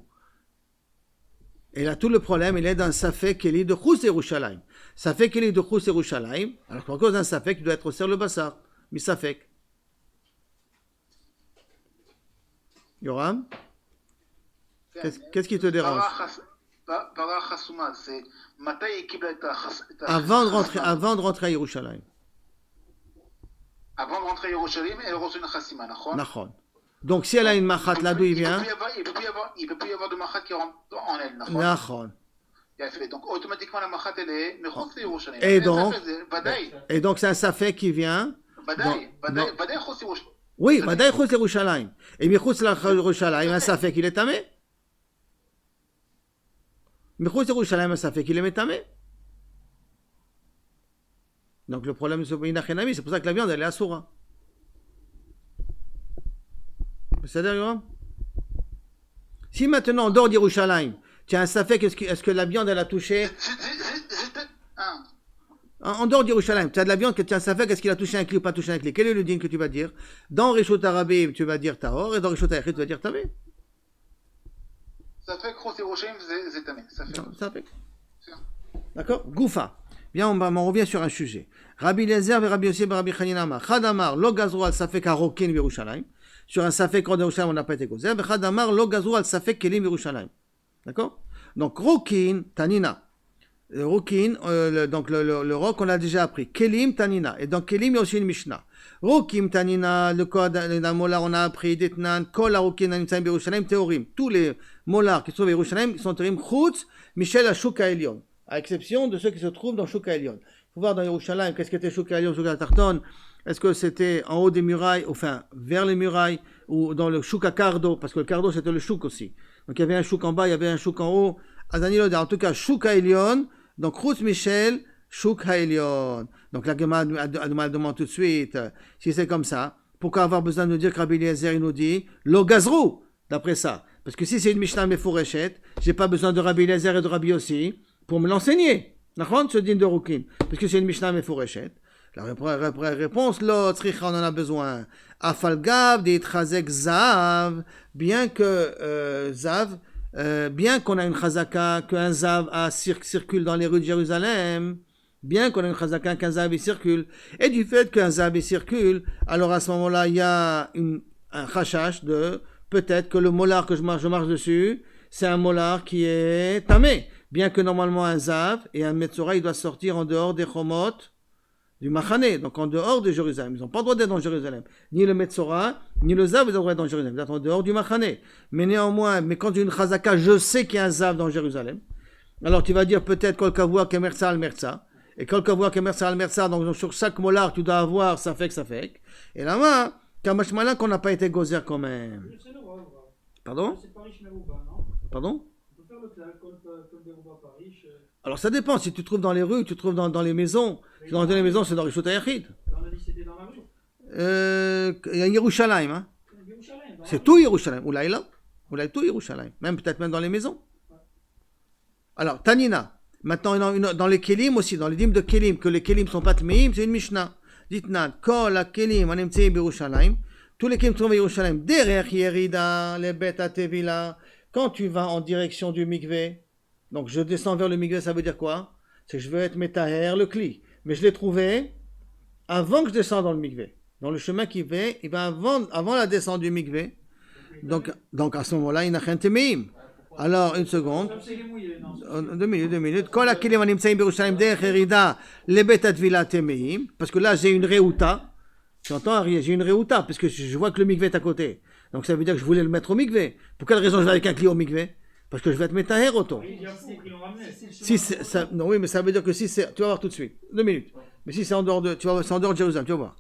Et là, tout le problème, il est dans safek qui est de Chous Yerushalayim. Safek qui est de Chous Yerushalayim, alors qu'à cause d'un safek, il doit être au le bassar. Mais safek. Yoram? Qu'est-ce qui te dérange? פרה חסומה, זה מתי היא קיבלה את Avant de rentrer à Yerushalayim. Avant de rentrer à Yerushalayim, elle reçoit une chassima, נכון? נכון. Donc si elle a une machat là d'où il vient? Il peut plus y avoir de machat qui rentre en elle, נכון? נכון. Donc automatiquement la machat elle est מחוץ לירושלים. Et donc c'est un safek qui vient. ודאי חוץ לירושלים. Oui, ודאי חוץ לירושלים. Et מחוץ לירושלים, un safek il est tamé. מחוץ לירושלים, un safek il est métamé. Donc le problème c'est pour ça que la viande elle est assoura. C'est-à-dire, Yoram? Si maintenant en dehors d'Yerushalayim, tu as un safek, est-ce que la viande elle a touché? En dehors d'Yerushalayim, tu as de la viande que tu as un safek, est-ce qu'il a touché un clé ou pas touché un clé? Quel est le din que tu vas dire? Dans Rishut Arabim, tu vas dire Tahor, et dans Rishut Ayachid, tu vas dire Tamé. Safek Chos Yerushalayim, c'est Tamé. Safek. D'accord? Goufa. Bien, on revient sur un sujet. Rabbi Eliezer et Rabbi Yossi et Rabbi Chanina Amar. Chadamar, lo gazro al safek harokin Yerushalayim. Sur un safek rod Yerushalayim, on n'a pas été gozer. Chadamar, lo gazro al safek kelim Yerushalayim. D'accord? Donc, rokin, tanina. Rokin, donc le roc, on l'a déjà appris. Kelim, tanina. Et dans kelim, il y a aussi une mishnah. Rokim, tanina, le code d'un molar, on a appris. Detnan, kol harokin, animtsaim Yerushalayim, théorim. Tous les molars qui se trouvent à Yerushalayim sont théorim chutz, Michel Ashuk Elion. À exception de ceux qui se trouvent dans Shuk HaElyon. Il faut voir dans Yerushalayim, qu'est-ce qu'était Shuk HaElyon, Shuk HaTarton. Est-ce que c'était en haut des murailles, enfin, vers les murailles, ou dans le Shuk HaKardo, parce que le Kardo, c'était le Shuk aussi. Donc, il y avait un Shuk en bas, il y avait un Shuk en haut. En tout cas, Shuk HaElyon, donc, Chutz Michel, Shuk HaElyon. Donc, la Gemara demande tout de suite, si c'est comme ça, pourquoi avoir besoin de nous dire que Rabbi Eliezer, il nous dit, Lo Gazrou, d'après ça. Parce que si c'est une Mishnah Meforeshet, j'ai pas besoin de Rabbi Eliezer et de Rabbi Yossi pour me l'enseigner. D'accord, ce din de Rukin, parce que c'est une Mishnah Meforeshet. La réponse, l'autre, on en a besoin. Afalgav, d'Itchazek Zav, bien que Zav, bien qu'on a une chazaka, qu'un Zav circule dans les rues de Jérusalem, bien qu'on a une chazaka, qu'un Zav il circule, et du fait qu'un Zav il circule, alors à ce moment-là, il y a un chashash de peut-être que le molar que je marche dessus, c'est un molar qui est tamé. Bien que normalement un Zav et un Metzora, il doit sortir en dehors des Chomot du Machané, donc en dehors de Jérusalem. Ils n'ont pas le droit d'être dans Jérusalem. Ni le Metzora, ni le Zav, ils ont le droit d'être dans Jérusalem. Ils doivent être en dehors du Machané. Mais néanmoins, quand j'ai une Chazaka, je sais qu'il y a un Zav dans Jérusalem. Alors tu vas dire peut-être Kol Kavua Kemerza al Merza. Et Kol Kavua Kemerza al Merza, donc sur chaque molar, tu dois avoir ça fait. Et là-bas, Kamashmala qu'on n'a pas été gozer quand même. Pardon? Pardon? Alors ça dépend, si tu trouves dans les rues, tu trouves dans les maisons. Si dans les maisons, c'est dans Rishut Hayachid. On a dit que c'était dans la rue. Il y a Yerushalayim, hein. C'est tout Yerushalayim. Oulaïla, tout Yerushalayim. Peut-être même dans les maisons. Alors, Tanina. Maintenant, dans les Kelim aussi, dans les dîmes de Kelim, que les Kelim ne sont pas Tmeim, c'est une Mishnah. Dites-nous, Kol la Kelim, Anemtseim Yerushalayim. Tous les Kelim trouvent à Yerushalayim. Derech Yerida, les bêtes à Tevila. Quand tu vas en direction du mikvé, donc je descends vers le mikvé, ça veut dire quoi? C'est que je veux être métaher, le kli. Mais je l'ai trouvé avant que je descende dans le mikvé. Dans le chemin qui fait, il va avant la descente du mikvé. Donc à ce moment-là, il n'a rien temeim. Alors, une seconde. 2 minutes. Quand la kelim animtsaim berushalayim derech herida lebet atvila temeim, parce que là j'ai une réouta. Tu entends, Ariel? J'ai une réouta, parce que je vois que le mikvé est à côté. Donc ça veut dire que je voulais le mettre au mikvé. Pour quelle raison je vais avec un client au mikvé? Parce que je vais être métaher auto. Non, oui, mais ça veut dire que si c'est... Tu vas voir tout de suite. 2 minutes. Mais si c'est en dehors de... Tu vas voir, c'est en dehors de Jérusalem, tu vas voir.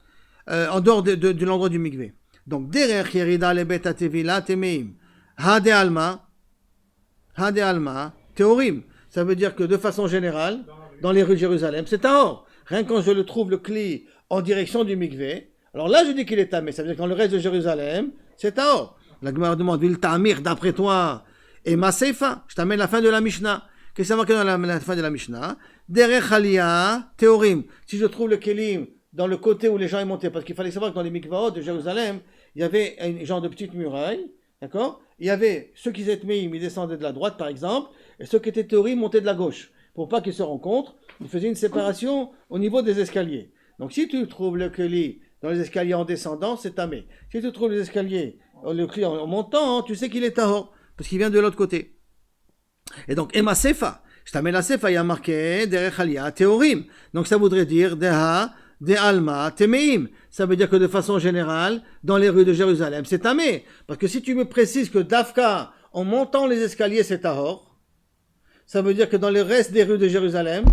En dehors de l'endroit du mikvé. Donc, derech yerida lebet atevila temeim. Hade alma, théorim. Ça veut dire que de façon générale, dans les rues de Jérusalem, c'est tahor. Rien que quand je le trouve, le cli, en direction du mikvé, alors là, je dis qu'il est tamé. Ça veut dire que dans le reste de Jérusalem, c'est tahor. La Gemara demande, vil ta'amir, d'après toi, et ma seifa, je t'amène la fin de la Mishnah. Qu'est-ce que ça marque dans la fin de la Mishnah? Derech aliyah, théorim. Si je trouve le kelim dans le côté où les gens y montaient, parce qu'il fallait savoir que dans les mikvaot de Jérusalem, il y avait un genre de petite muraille, d'accord? Il y avait ceux qui étaient meim, ils descendaient de la droite, par exemple, et ceux qui étaient théorim montaient de la gauche. Pour pas qu'ils se rencontrent, ils faisaient une séparation au niveau des escaliers. Donc si tu trouves le kelim dans les escaliers en descendant, c'est tamé. Si tu trouves les escaliers, le kelim en montant, tu sais qu'il est tahor, parce qu'il vient de l'autre côté. Et donc, Ema Sefa. Je t'amène la Sefa, il y a marqué Derech Aliyah Théorim. Donc, ça voudrait dire Deha, De Alma, Temeim. Ça veut dire que de façon générale, dans les rues de Jérusalem, c'est tamé. Parce que si tu me précises que Dafka, en montant les escaliers, c'est tahor, ça veut dire que dans le reste des rues de Jérusalem,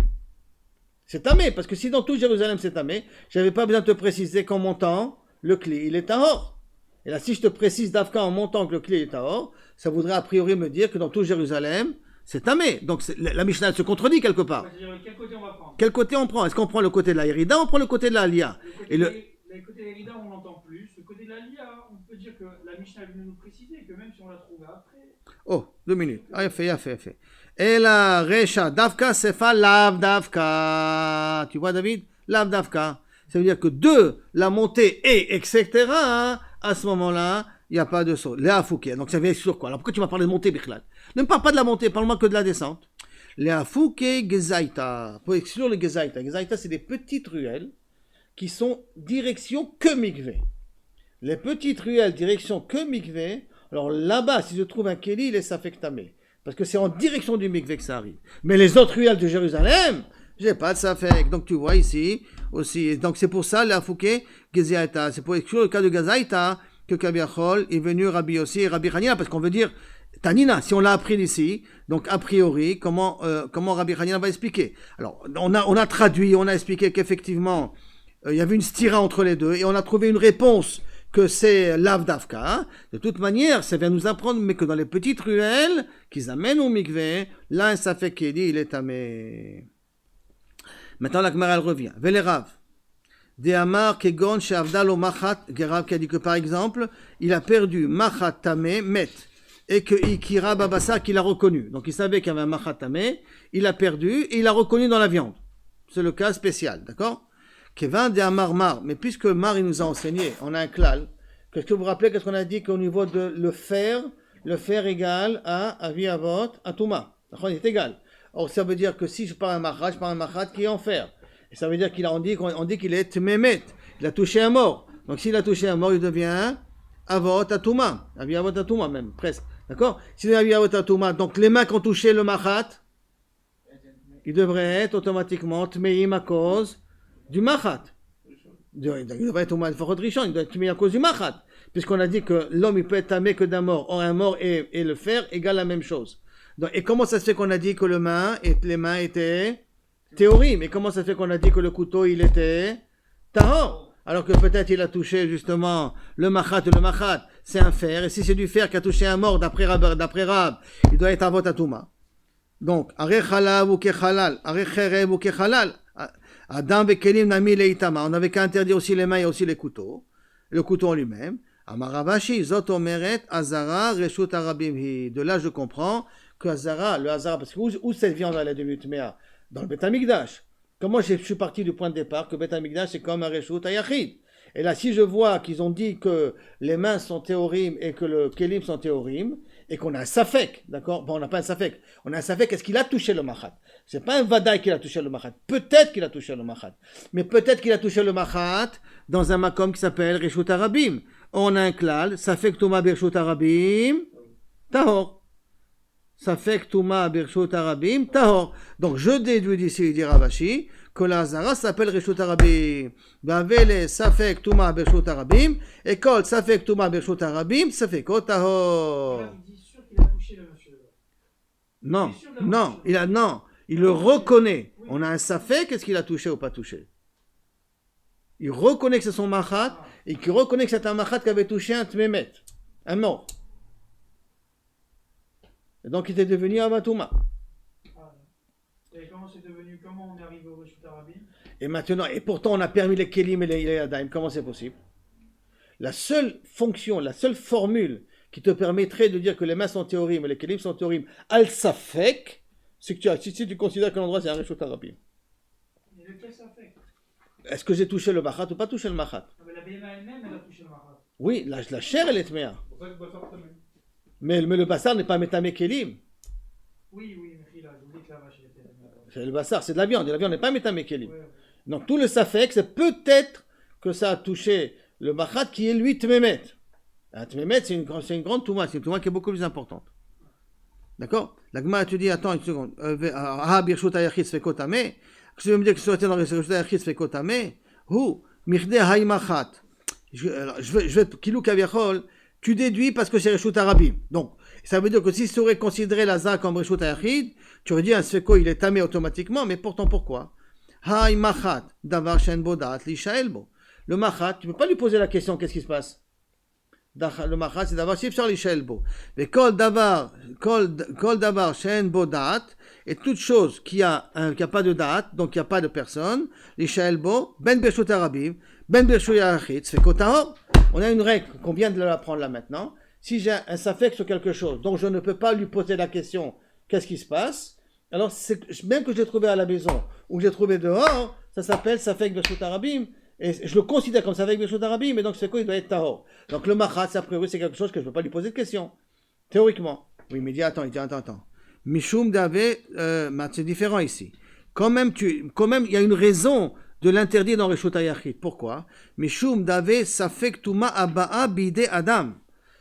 c'est tamé. Parce que si dans tout Jérusalem c'est tamé, j'avais pas besoin de te préciser qu'en montant, le cli, il est tahor. Et là, si je te précise Dafka en montant que le cli est tahor, ça voudrait a priori me dire que dans tout Jérusalem, c'est tamé. Donc la Mishnah se contredit quelque part. Quel côté on va prendre? Quel côté on prend? Est-ce qu'on prend le côté de la Yerida ou on prend le côté de la Aliyah? Le côté de la Yerida, on l'entend plus. Le côté de la Lia, on peut dire que la Mishnah vient nous préciser que même si on l'a trouvé après. Oh, 2 minutes. Ah, il fait. Et la Recha, Davka, Sefa, Lav Davka. Tu vois, David? Lav Davka. Ça veut dire que de la montée et etc., hein, à ce moment-là, il n'y a pas de saut. Léa Fouké. Donc ça vient sur quoi? Alors pourquoi tu m'as parlé de montée, Bichlal? Ne me parle pas de la montée, parle-moi que de la descente. Léa Fouké, Gezaïta. Pour exclure le Gezaïta. Gezaïta, c'est des petites ruelles qui sont direction que Mikvé. Les petites ruelles direction que Mikvé. Alors là-bas, si je trouve un Kéli, il est Safektamé. Parce que c'est en direction du Mikvé que ça arrive. Mais les autres ruelles de Jérusalem, j'ai pas de Safek. Donc tu vois ici aussi. Donc c'est pour ça, Léa Fouké, Gezaïta. C'est pour exclure le cas de Gezaïta que Kabiachol est venu Rabbi Yossi et Rabbi Hanina, parce qu'on veut dire Tanina, si on l'a appris ici, donc a priori, comment Rabbi Hanina va expliquer? Alors, on a traduit, on a expliqué qu'effectivement, il y avait une stira entre les deux, et on a trouvé une réponse que c'est Lav Davka. Hein. De toute manière, ça vient nous apprendre, mais que dans les petites ruelles qu'ils amènent au mikvé, là, ça fait qu'il dit, il est tamé. Maintenant, la Gemara, elle revient. Velerav. De Amar Kegon Shavdalo Machat Gerav qui a dit que par exemple, il a perdu Machat Tamé Met et que Ikira Babassa qu'il a reconnu. Donc il savait qu'il y avait un Machat Tamé, il a perdu et il a reconnu dans la viande. C'est le cas spécial, d'accord? Kevin de Amar Mar, mais puisque Mar il nous a enseigné, on a un klal. Qu'est-ce que vous vous rappelez, qu'est-ce qu'on a dit qu'au niveau de le fer égale à Aviavot, à Touma. Il est égal. Or ça veut dire que si je parle un Machat qui est en fer. Et ça veut dire qu'on dit qu'il est Tmemet. Il a touché un mort. Donc s'il a touché un mort, il devient Avot Atouma. Avot Atouma même, presque. D'accord? S'il est Avot Atouma, donc les mains qui ont touché le Machat, il devrait être automatiquement Tmeim à cause du Machat. Il devrait être au moins Fort Richon, il doit être Tmeim à cause du Machat. Puisqu'on a dit que l'homme il peut être tamé que d'un mort. Or un mort et le fer égale la même chose. Donc, et comment ça se fait qu'on a dit que les mains étaient Théorie, mais comment ça fait qu'on a dit que le couteau il était tahor? Alors que peut-être il a touché justement le machat, c'est un fer, et si c'est du fer qui a touché un mort d'après Rab, il doit être avot atouma. Donc, are chalav ou kechalal, are cherev ou kechalal, adam bekelim nami leitama, on avait qu'à interdire aussi les mains et aussi les couteaux, le couteau en lui-même. Amaravashi, zot omeret, azara, reshut arabim hi. De là je comprends que azara, le azara, parce que où cette viande elle est devenue tmea? Dans le Beth Amikdash. Comment je suis parti du point de départ que Beth Amikdash c'est comme un Reshut Ayachid. Et là, si je vois qu'ils ont dit que les mains sont théorim et que le kelim sont théorim, et qu'on a un safek, d'accord? Bon, on n'a pas un safek. On a un safek, est-ce qu'il a touché le machat? C'est pas un vadaï qu'il a touché le machat. Peut-être qu'il a touché le machat. Mais peut-être qu'il a touché le machat dans un makom qui s'appelle Reshut Arabim. On a un klal, safek Touma Bereshut Arabim, tahor. Safek Touma Bereshut Arabim, tahor. Donc je déduis d'ici, dit Ravashi, que la Hazara s'appelle Reshut Arabim. Bavele Safek Touma Bereshut Arabim, et Kol Safek Touma Bereshut Arabim, Safek Tahor. Il dit sûr qu'il a touché le monsieur. Non, il le reconnaît. On a un Safek, est-ce qu'il a touché ou pas touché? Il reconnaît que c'est son machat, et qu'il reconnaît que c'est un machat qui avait touché un tmemet, un mort. Et donc il est devenu Avatouma. Et comment on est arrivé au Reshut Arabim? Et maintenant, et pourtant on a permis les Kelim et les Yadayim, comment c'est possible? La seule fonction, la seule formule qui te permettrait de dire que les mains sont théorim et les Kelim sont théorim, al-Safek, c'est que si tu considères que l'endroit c'est un Reshut Arabim. Mais lequel Safek? Est-ce que j'ai touché le machat ou pas touché le machat? Mais la BMA elle-même, elle a touché le machat. Oui, la chair elle est tméa. C'est pour ça que le bassar tamé. Mais le bassar n'est pas métamé Kelim. Oui, mais là, je vous dis que la vache elle était. C'est le bassar, c'est de la viande, et la viande n'est pas métamé Kelim. Ouais. Donc tout le safek, c'est peut-être que ça a touché le machat qui est lui tmémet. Un tmémet, c'est une grande touma, c'est une touma qui est beaucoup plus importante. D'accord? La Gemara te dit, attends une seconde. Ah, birshut ayachid sfekot tameh. Que tu veux me dire que si tu es dans birshut ayachid sfekot tameh, ou mirde haimachat. Je vais kilou kaviachol. Tu déduis parce que c'est reshut arabim. Donc, ça veut dire que si tu aurais considéré la za comme reshut ayachid, tu aurais dit un sfeko il est tamé automatiquement, mais pourtant pourquoi? Haimachat davar shen bodat li shaelbo. Le machat, tu ne peux pas lui poser la question, qu'est-ce qui se passe? Le machat, c'est d'avoir si אפשר להישאל בו. וכל דבר שאין בו דעת, et toute chose qui a pas de date, donc il n'y a pas de personne, להישאל בו, בין ברשות הרבים, בין ברשות היחיד, ספקו טהור. On a une règle qu'on vient de l'apprendre là maintenant. Si j'ai un safek sur quelque chose, donc je ne peux pas lui poser la question, qu'est-ce qui se passe? Alors, même que j'ai trouvé à la maison, ou que j'ai trouvé dehors, ça s'appelle safek bershut harabim. Et je le considère comme ça avec Birshut Harabim, mais donc c'est quoi? Il doit être tahor. Donc le machat, a priori, c'est quelque chose que je ne peux pas lui poser de question. Théoriquement. Oui, mais il dit, attends. Mishum Dave, c'est différent ici. Quand même, il y a une raison de l'interdire dans Reshut HaYachid. Pourquoi? Mishum Dave Safek Tuma Aba'a Bide Adam.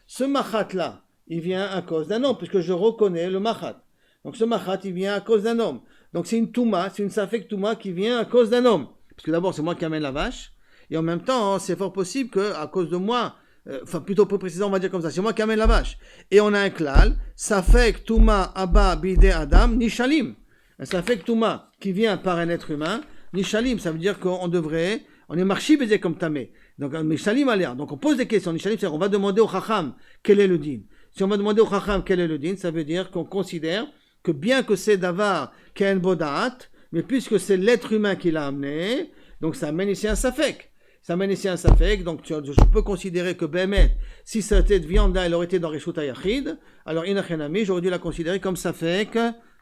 Ce machat-là, il vient à cause d'un homme, puisque je reconnais le machat. Donc ce machat, il vient à cause d'un homme. Donc c'est une Tuma, c'est une Safek Tuma qui vient à cause d'un homme. Parce que d'abord, c'est moi qui amène la vache, et en même temps, c'est fort possible qu'à cause de moi, plutôt plus précisément, on va dire comme ça, c'est moi qui amène la vache. Et on a un klal, Safek Touma Abba Bide Adam Nishalim. Un Safek Touma qui vient par un être humain, Nishalim, ça veut dire qu'on on est marchi baisé comme tamé. Donc, Nishalim a l'air. Donc, on pose des questions. Nishalim, c'est on va demander au Chacham quel est le din. Si on va demander au Chacham quel est le din, ça veut dire qu'on considère que bien que c'est d'avar Ken Bodat, mais puisque c'est l'être humain qui l'a amené, donc ça amène ici un safek. Donc je peux considérer que Bémet, si cette viande-là, elle aurait été dans Reshut HaYachid, alors Inachenami, j'aurais dû la considérer comme safek,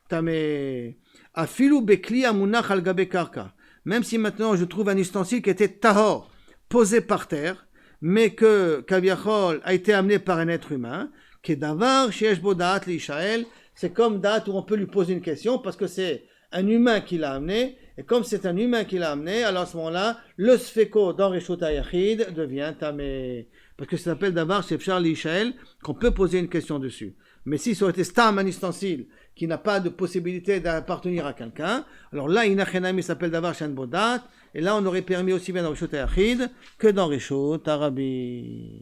tamé. Afilu bekli amunach al gabe karka. Même si maintenant je trouve un ustensile qui était tahor, posé par terre, mais que Kaviachol a été amené par un être humain, qui est davar sheyesh bo da'at l'Ishaël, c'est comme date où on peut lui poser une question, parce que c'est un humain qui l'a amené, et comme c'est un humain qui l'a amené, alors à ce moment-là, le sfeko dans Reshut HaYachid devient tamé. Parce que ça s'appelle d'avoir chez Pshar l'Ishaël, qu'on peut poser une question dessus. Mais si ça aurait été stam, un ustensile qui n'a pas de possibilité d'appartenir à quelqu'un, alors là, Inachenami s'appelle d'avoir Shen Bodat, et là, on aurait permis aussi bien dans Reshut HaYachid que dans Reshut Harabim.